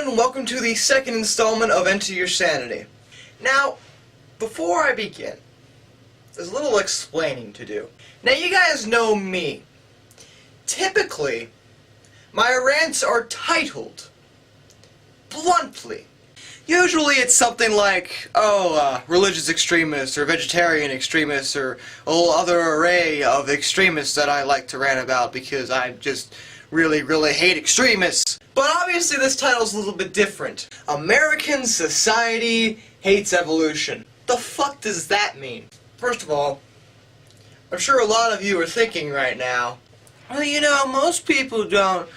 everyone, and welcome to the second installment of Enter Your Sanity. Now, before I begin, there's a little explaining to do. Now, you guys know me. Typically, my rants are titled bluntly. Usually it's something like, religious extremists, or vegetarian extremists, or a whole other array of extremists that I like to rant about because I just really hate extremists. But obviously this title's a little bit different. American society hates evolution. The fuck does that mean? First of all, I'm sure a lot of you are thinking right now, well, most people don't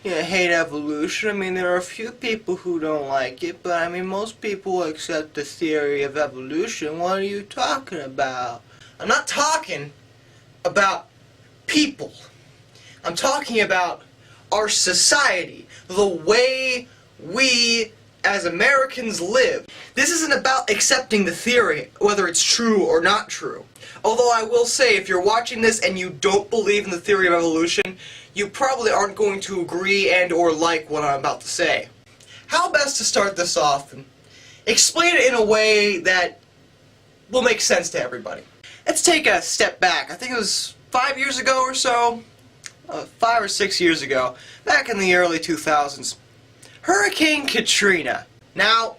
hate evolution. I mean, there are a few people who don't like it, but I mean, most people accept the theory of evolution. What are you talking about? I'm not talking about people. I'm talking about our society, the way we as Americans live. This isn't about accepting the theory, whether it's true or not true. Although I will say, if you're watching this and you don't believe in the theory of evolution, you probably aren't going to agree and or like what I'm about to say. How best to start this off and explain it in a way that will make sense to everybody. Let's take a step back. I think it was 5 years ago or so, 5 or 6 years ago, back in the early 2000s, Hurricane Katrina. Now,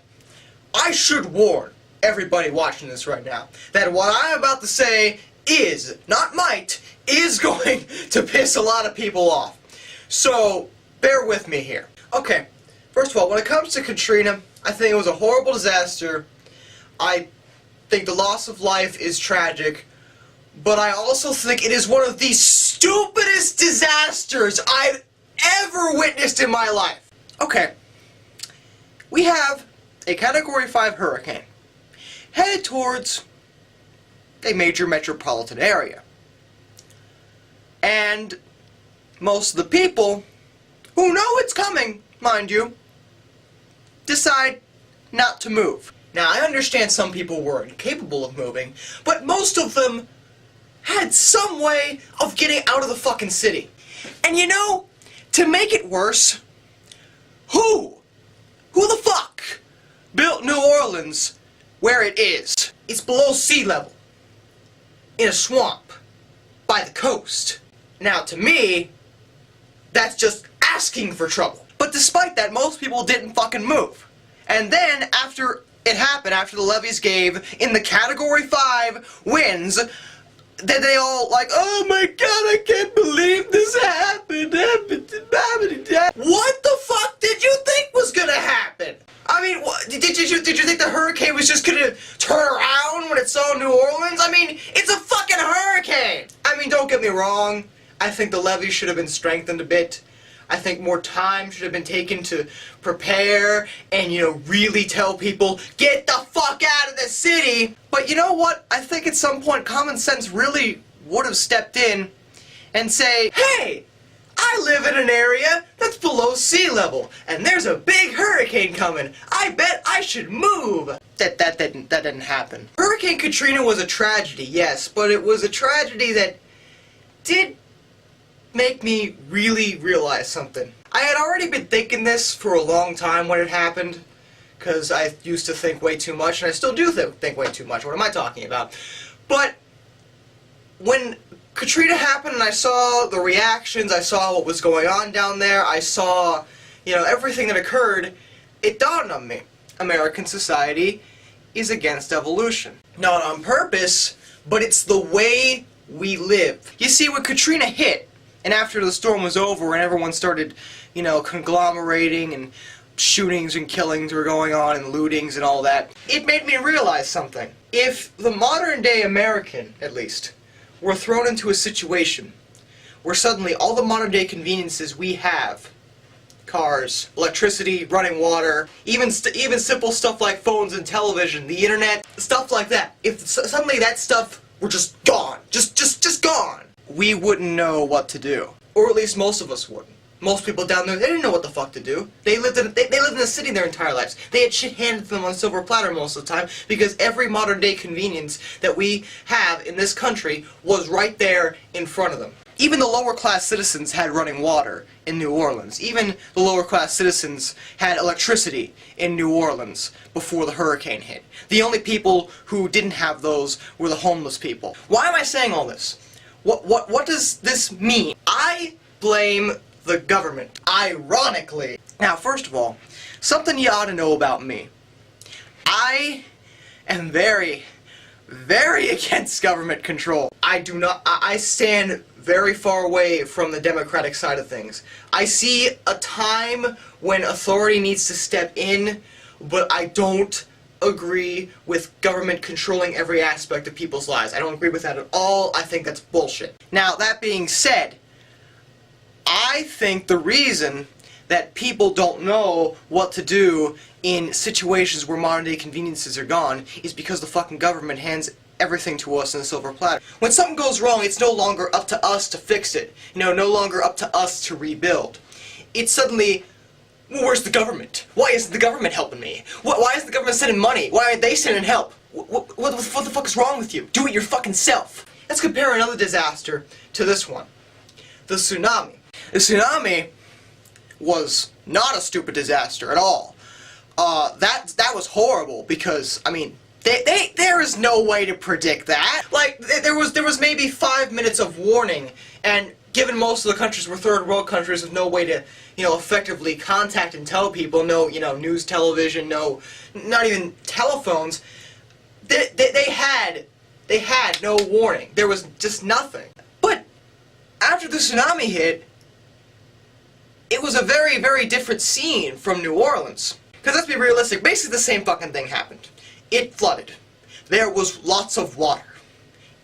I should warn everybody watching this right now that what I'm about to say is, not might, is going to piss a lot of people off. So, bear with me here. Okay, first of all, when it comes to Katrina, I think it was a horrible disaster. I think the loss of life is tragic, but I also think it is one of the stupidest disasters I've ever witnessed in my life. Okay, we have a Category 5 hurricane headed towards a major metropolitan area. And most of the people, who know it's coming, mind you, decide not to move. Now, I understand some people were incapable of moving, but most of them had some way of getting out of the fucking city. And to make it worse, who the fuck built New Orleans where it is? It's below sea level, in a swamp, by the coast. Now, to me, that's just asking for trouble. But despite that, most people didn't fucking move. And then, after it happened, after the levees gave, in the Category 5 winds, then they all like, oh my god, I can't believe this happened. What the fuck did you think was gonna happen? I mean, did you think the hurricane was just gonna turn around when it saw New Orleans? I mean, it's a fucking hurricane! I mean, don't get me wrong. I think the levees should have been strengthened a bit. I think more time should have been taken to prepare and, really tell people, get the fuck out of the city! But you know what? I think at some point common sense really would have stepped in and say, hey! I live in an area that's below sea level, and there's a big hurricane coming. I bet I should move. That didn't happen. Hurricane Katrina was a tragedy, yes, but it was a tragedy that did make me really realize something. I had already been thinking this for a long time when it happened, because I used to think way too much, and I still do think way too much. What am I talking about? But when Katrina happened and I saw the reactions, I saw what was going on down there, I saw, everything that occurred, it dawned on me. American society is against evolution. Not on purpose, but it's the way we live. You see, when Katrina hit, and after the storm was over and everyone started, conglomerating and shootings and killings were going on and lootings and all that, it made me realize something. If the modern day American, at least, were thrown into a situation where suddenly all the modern day conveniences we have, cars, electricity, running water, even simple stuff like phones and television, the internet, stuff like that, if suddenly that stuff were just gone, just gone, we wouldn't know what to do. Or at least most of us wouldn't. Most people down there, they didn't know what the fuck to do. They lived in a city their entire lives. They had shit handed to them on a silver platter most of the time because every modern day convenience that we have in this country was right there in front of them. Even the lower class citizens had running water in New Orleans. Even the lower class citizens had electricity in New Orleans before the hurricane hit. The only people who didn't have those were the homeless people. Why am I saying all this? What does this mean? I blame the government, ironically. Now, first of all, something you ought to know about me. I am very, very against government control. I stand very far away from the democratic side of things. I see a time when authority needs to step in, but I don't agree with government controlling every aspect of people's lives. I don't agree with that at all. I think that's bullshit. Now, that being said, I think the reason that people don't know what to do in situations where modern day conveniences are gone is because the fucking government hands everything to us in a silver platter. When something goes wrong, it's no longer up to us to fix it. No longer up to us to rebuild. It's suddenly, well, where's the government? Why isn't the government helping me? Why isn't the government sending money? Why aren't they sending help? What the fuck is wrong with you? Do it your fucking self. Let's compare another disaster to this one. The tsunami. The tsunami was not a stupid disaster at all. That was horrible because, I mean, there is no way to predict that. Like, there was maybe 5 minutes of warning, and given most of the countries were third world countries with no way to, effectively contact and tell people, no, news, television, no, not even telephones, they had no warning. There was just nothing. But after the tsunami hit, it was a very, very different scene from New Orleans. Because let's be realistic, basically the same fucking thing happened. It flooded. There was lots of water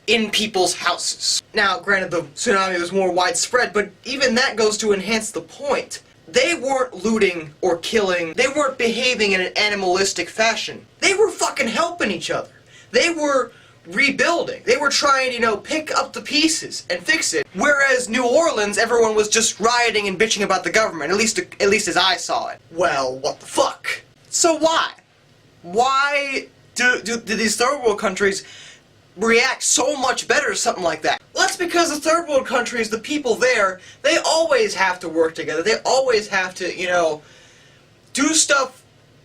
in people's houses. Now, granted, the tsunami was more widespread, but even that goes to enhance the point. They weren't looting or killing. They weren't behaving in an animalistic fashion. They were fucking helping each other. They were rebuilding. They were trying, pick up the pieces and fix it. Whereas New Orleans, everyone was just rioting and bitching about the government, at least as I saw it. Well, what the fuck? So why? Why do these third world countries react so much better to something like that? Well, that's because the third world countries, the people there, they always have to work together. They always have to, do stuff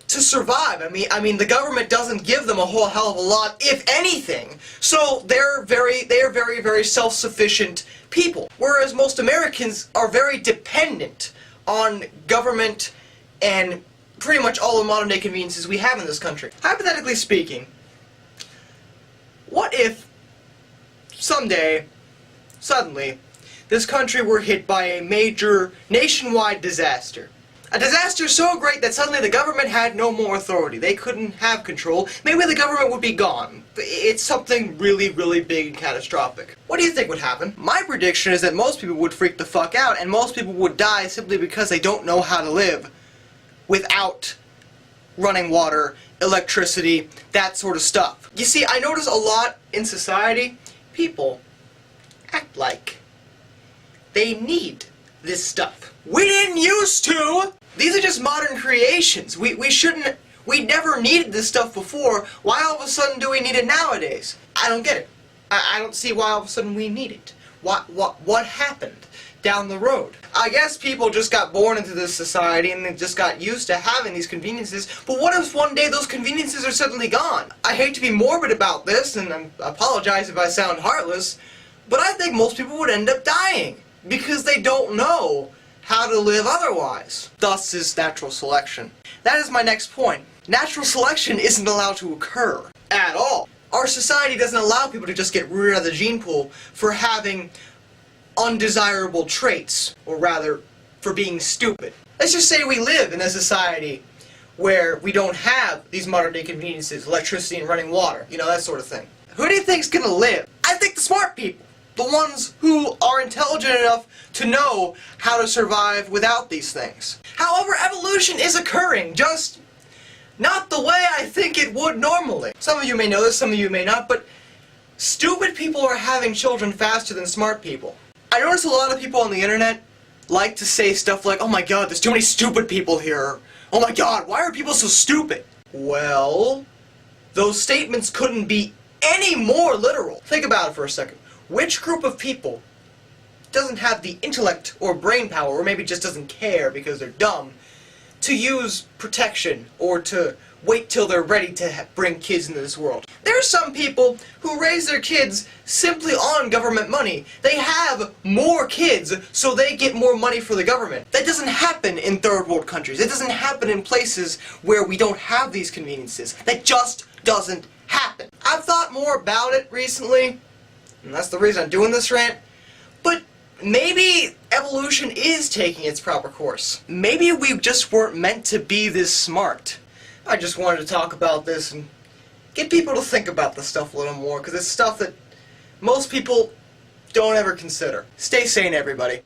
to survive. I mean, the government doesn't give them a whole hell of a lot, if anything. So they are very, very self-sufficient people. Whereas most Americans are very dependent on government and pretty much all the modern day conveniences we have in this country. Hypothetically speaking, what if someday, suddenly, this country were hit by a major nationwide disaster? A disaster so great that suddenly the government had no more authority. They couldn't have control. Maybe the government would be gone. It's something really, really big and catastrophic. What do you think would happen? My prediction is that most people would freak the fuck out, and most people would die simply because they don't know how to live without running water, electricity, that sort of stuff. You see, I notice a lot in society, people act like they need this stuff. We didn't used to! These are just modern creations. We never needed this stuff before. Why all of a sudden do we need it nowadays? I don't get it. I don't see why all of a sudden we need it. What happened down the road? I guess people just got born into this society and they just got used to having these conveniences, but what if one day those conveniences are suddenly gone? I hate to be morbid about this, and I apologize if I sound heartless, but I think most people would end up dying because they don't know how to live otherwise. Thus is natural selection. That is my next point. Natural selection isn't allowed to occur at all. Our society doesn't allow people to just get rooted out of the gene pool for having undesirable traits, or rather, for being stupid. Let's just say we live in a society where we don't have these modern day conveniences, electricity and running water, that sort of thing. Who do you think's gonna live? I think the smart people. The ones who are intelligent enough to know how to survive without these things. However, evolution is occurring, just not the way I think it would normally. Some of you may know this, some of you may not, but stupid people are having children faster than smart people. I notice a lot of people on the internet like to say stuff like, oh my god, there's too many stupid people here. Oh my god, why are people so stupid? Well, those statements couldn't be any more literal. Think about it for a second. Which group of people doesn't have the intellect or brain power, or maybe just doesn't care because they're dumb, to use protection or to wait till they're ready to bring kids into this world. There are some people who raise their kids simply on government money. They have more kids so they get more money for the government. That doesn't happen in third world countries. It doesn't happen in places where we don't have these conveniences. That just doesn't happen. I've thought more about it recently, and that's the reason I'm doing this rant, but maybe evolution is taking its proper course. Maybe we just weren't meant to be this smart. I just wanted to talk about this and get people to think about this stuff a little more, because it's stuff that most people don't ever consider. Stay sane, everybody.